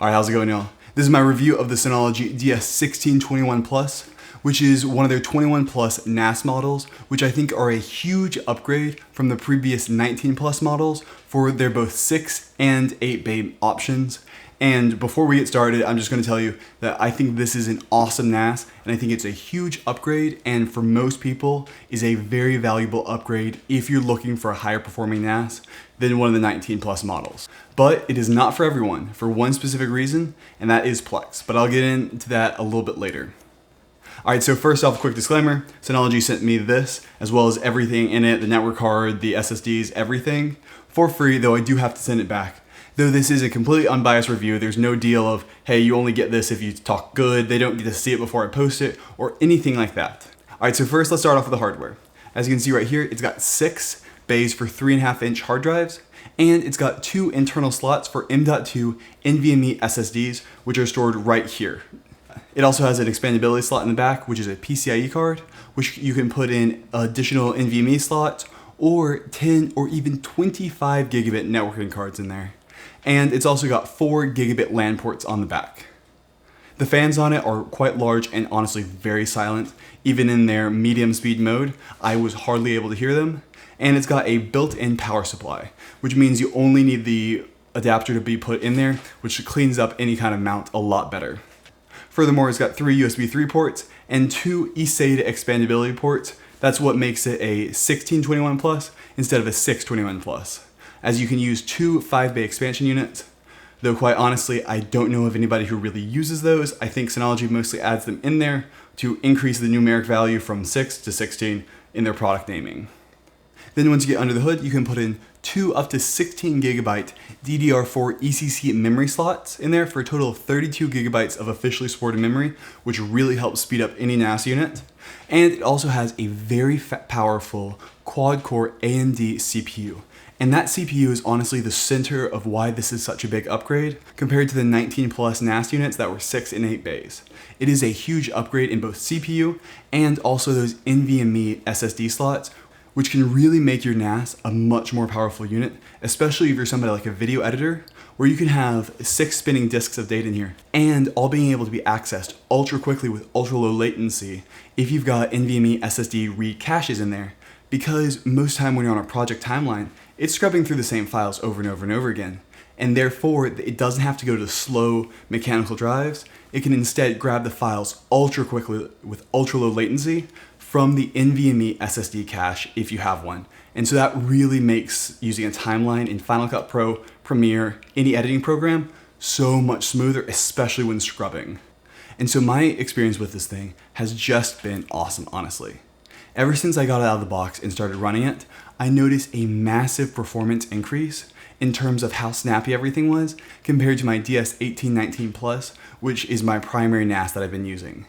Alright, how's it going, y'all? This is my review of the Synology DS1621 Plus, which is one of their 21 Plus NAS models, which I think are a huge upgrade from the previous 19 Plus models for their both 6 and 8 bay options. And before we get started, I'm just going to tell you that I think this is an awesome NAS, and I think it's a huge upgrade, and for most people is a very valuable upgrade if you're looking for a higher performing NAS than one of the 19 Plus models. But it is not for everyone for one specific reason, and that is Plex. But I'll get into that a little bit later. Alright, so first off, a quick disclaimer. Synology sent me this, as well as everything in it, the network card, the SSDs, everything, for free, though I do have to send it back. Though this is a completely unbiased review, there's no deal of, hey, you only get this if you talk good, they don't get to see it before I post it, or anything like that. Alright, so first let's start off with the hardware. As you can see right here, it's got 6 bays for 3.5-inch hard drives, and it's got 2 internal slots for M.2 NVMe SSDs, which are stored right here. It also has an expandability slot in the back, which is a PCIe card, which you can put in additional NVMe slots, or 10 or even 25 gigabit networking cards in there. And it's also got 4 gigabit LAN ports on the back. The fans on it are quite large and honestly very silent. Even in their medium speed mode, I was hardly able to hear them. And it's got a built-in power supply, which means you only need the adapter to be put in there, which cleans up any kind of mount a lot better. Furthermore, it's got 3 USB 3 ports and 2 eSATA expandability ports. That's what makes it a 1621 Plus instead of a 621 Plus, as you can use 2 5-bay expansion units. Though quite honestly, I don't know of anybody who really uses those. I think Synology mostly adds them in there to increase the numeric value from 6 to 16 in their product naming. Then once you get under the hood, you can put in 2 up to 16 gigabyte DDR4 ECC memory slots in there for a total of 32 gigabytes of officially supported memory, which really helps speed up any NAS unit. And it also has a very powerful quad-core AMD CPU. And that CPU is honestly the center of why this is such a big upgrade compared to the 19 Plus NAS units that were 6 and 8 bays. It is a huge upgrade in both CPU and also those NVMe SSD slots, which can really make your NAS a much more powerful unit, especially if you're somebody like a video editor, where you can have 6 spinning disks of data in here, and all being able to be accessed ultra quickly with ultra low latency if you've got NVMe SSD read caches in there. Because most time when you're on a project timeline, it's scrubbing through the same files over and over and over again. And therefore, it doesn't have to go to slow mechanical drives. It can instead grab the files ultra quickly with ultra low latency from the NVMe SSD cache if you have one. And so that really makes using a timeline in Final Cut Pro, Premiere, any editing program so much smoother, especially when scrubbing. And so my experience with this thing has just been awesome, honestly. Ever since I got it out of the box and started running it, I noticed a massive performance increase in terms of how snappy everything was compared to my DS1819 Plus, which is my primary NAS that I've been using.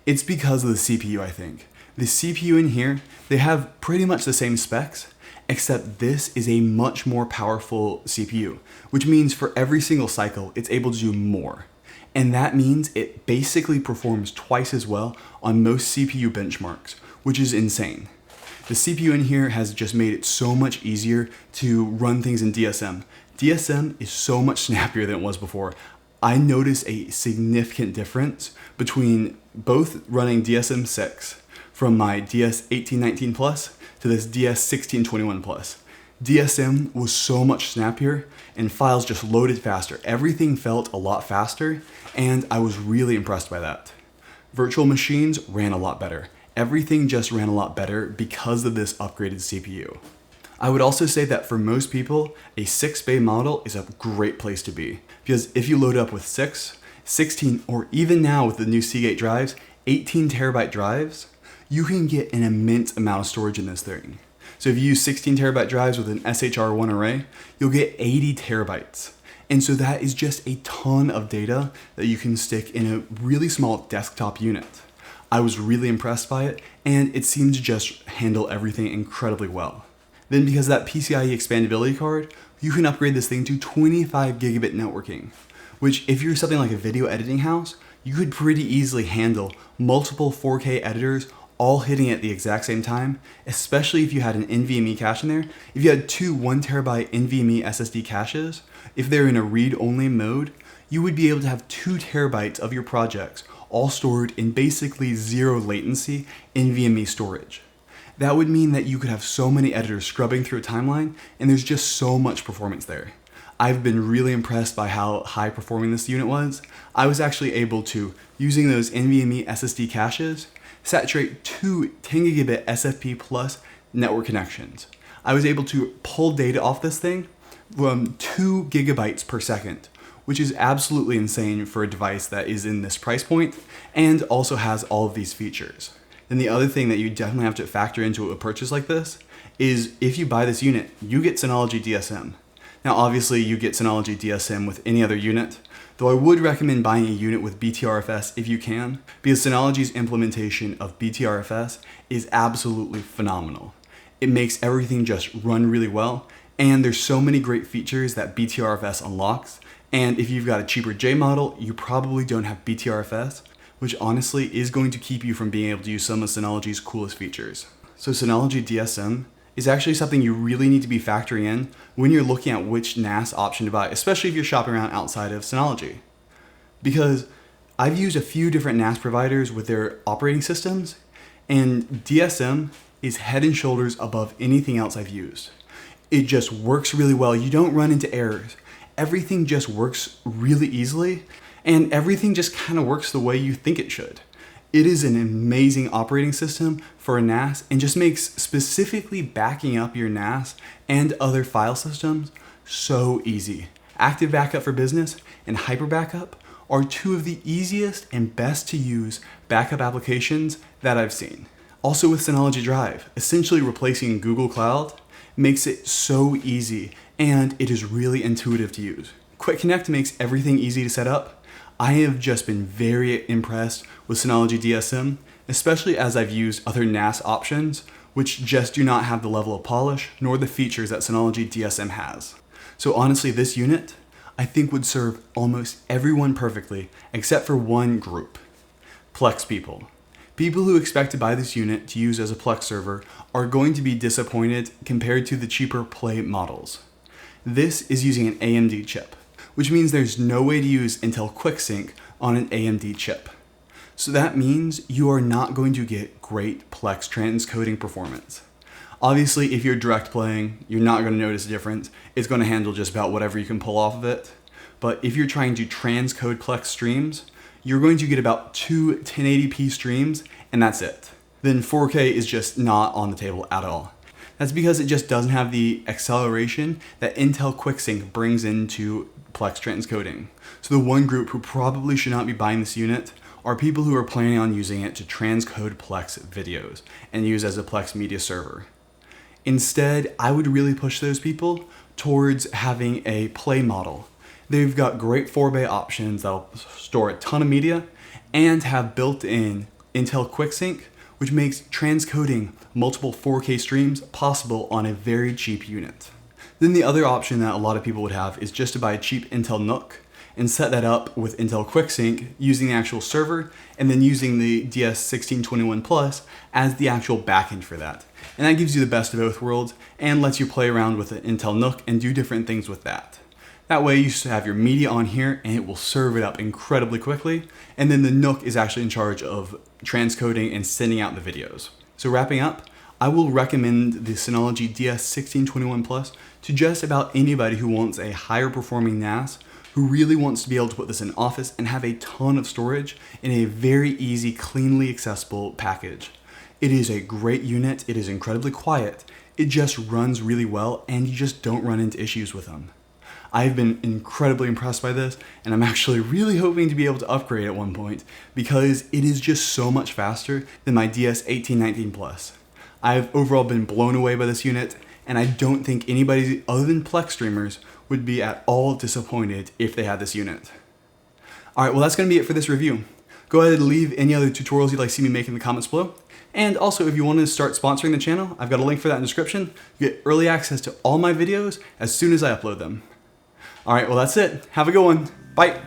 It's because of the CPU, I think. The CPU in here, they have pretty much the same specs, except this is a much more powerful CPU, which means for every single cycle, it's able to do more. And that means it basically performs twice as well on most CPU benchmarks, which is insane. The CPU in here has just made it so much easier to run things in DSM. DSM is so much snappier than it was before. I noticed a significant difference between both running DSM 6 from my DS1819 Plus to this DS1621 Plus. DSM was so much snappier and files just loaded faster. Everything felt a lot faster, and I was really impressed by that. Virtual machines ran a lot better. Everything just ran a lot better because of this upgraded CPU. I would also say that for most people, a 6-bay model is a great place to be, because if you load up with 6, 16, or even now with the new Seagate drives, 18 terabyte drives, you can get an immense amount of storage in this thing. So if you use 16 terabyte drives with an SHR1 array, you'll get 80 terabytes. And so that is just a ton of data that you can stick in a really small desktop unit. I was really impressed by it, and it seemed to just handle everything incredibly well. Then because of that PCIe expandability card, you can upgrade this thing to 25 gigabit networking, which if you're something like a video editing house, you could pretty easily handle multiple 4K editors all hitting at the exact same time, especially if you had an NVMe cache in there. If you had 2 1 terabyte NVMe SSD caches, if they're in a read-only mode, you would be able to have 2 terabytes of your projects all stored in basically 0 latency NVMe storage. That would mean that you could have so many editors scrubbing through a timeline, and there's just so much performance there. I've been really impressed by how high performing this unit was. I was actually able to, using those NVMe SSD caches, saturate 2 10 gigabit SFP plus network connections. I was able to pull data off this thing from 2 gigabytes per second, which is absolutely insane for a device that is in this price point and also has all of these features. Then the other thing that you definitely have to factor into a purchase like this is if you buy this unit, you get Synology DSM. Now obviously you get Synology DSM with any other unit, though I would recommend buying a unit with BTRFS if you can, because Synology's implementation of BTRFS is absolutely phenomenal. It makes everything just run really well, and there's so many great features that BTRFS unlocks, and if you've got a cheaper J model, you probably don't have BTRFS, which honestly is going to keep you from being able to use some of Synology's coolest features. So Synology DSM is actually something you really need to be factoring in when you're looking at which NAS option to buy, especially if you're shopping around outside of Synology. Because I've used a few different NAS providers with their operating systems, and DSM is head and shoulders above anything else I've used. It just works really well. You don't run into errors. Everything just works really easily, and everything just kind of works the way you think it should. It is an amazing operating system for a NAS and just makes specifically backing up your NAS and other file systems so easy. Active Backup for Business and Hyper Backup are 2 of the easiest and best to use backup applications that I've seen. Also with Synology Drive, essentially replacing Google Cloud makes it so easy, and it is really intuitive to use. Quick Connect makes everything easy to set up. I have just been very impressed with Synology DSM, especially as I've used other NAS options, which just do not have the level of polish nor the features that Synology DSM has. So honestly, this unit, I think would serve almost everyone perfectly, except for one group: Plex people. People who expect to buy this unit to use as a Plex server are going to be disappointed compared to the cheaper Play models. This is using an AMD chip, which means there's no way to use Intel QuickSync on an AMD chip. So that means you are not going to get great Plex transcoding performance. Obviously, if you're direct playing, you're not going to notice a difference. It's going to handle just about whatever you can pull off of it. But if you're trying to transcode Plex streams, you're going to get about 2 1080p streams, and that's it. Then 4K is just not on the table at all. That's because it just doesn't have the acceleration that Intel QuickSync brings into Plex transcoding. So the one group who probably should not be buying this unit are people who are planning on using it to transcode Plex videos and use as a Plex media server. Instead, I would really push those people towards having a Play model. They've got great 4-bay options that'll store a ton of media and have built-in Intel QuickSync, which makes transcoding multiple 4K streams possible on a very cheap unit. Then the other option that a lot of people would have is just to buy a cheap Intel NUC and set that up with Intel QuickSync using the actual server and then using the DS1621 Plus as the actual backend for that. And that gives you the best of both worlds and lets you play around with the Intel NUC and do different things with that. That way you have your media on here and it will serve it up incredibly quickly, and then the NUC is actually in charge of transcoding and sending out the videos. So wrapping up, I will recommend the Synology DS1621 Plus to just about anybody who wants a higher performing NAS, who really wants to be able to put this in office and have a ton of storage in a very easy, cleanly accessible package. It is a great unit, it is incredibly quiet, it just runs really well, and you just don't run into issues with them. I've been incredibly impressed by this, and I'm actually really hoping to be able to upgrade at one point because it is just so much faster than my DS1819 Plus. I've overall been blown away by this unit, and I don't think anybody other than Plex streamers would be at all disappointed if they had this unit. Alright, well that's going to be it for this review. Go ahead and leave any other tutorials you'd like to see me make in the comments below. And also, if you want to start sponsoring the channel, I've got a link for that in the description. You get early access to all my videos as soon as I upload them. Alright, well that's it. Have a good one. Bye.